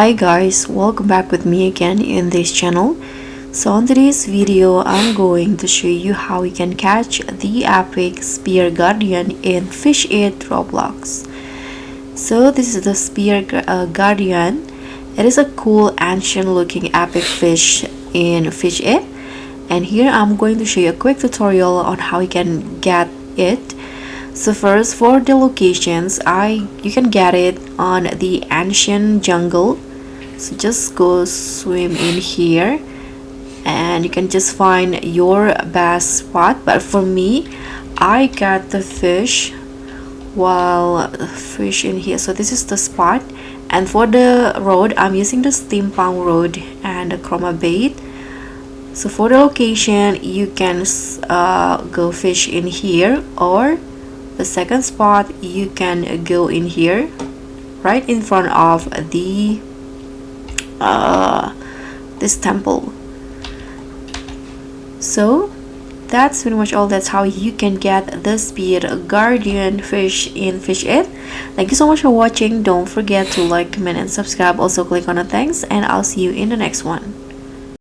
Hi guys, welcome back with me again in this channel. So on today's video, I'm going to show you how you can catch the epic spear guardian in Fish It Roblox. So this is the spear guardian. It is a cool ancient looking epic fish in Fish It, and here I'm going to show you a quick tutorial on how you can get it. So first, for the locations, you can get it on the ancient jungle. So just go swim in here and you can just find your best spot. But for me, I got the fish while fish in here. So this is the spot, and for the road, I'm using the Steampunk road and the Chroma bait. So for the location, you can go fish in here, or the second spot you can go in here right in front of the this temple. So that's pretty much all. That's how you can get the spear guardian fish in Fish It. Thank you so much for watching. Don't forget to like, comment and subscribe. Also click on the thanks, and I'll see you in the next one.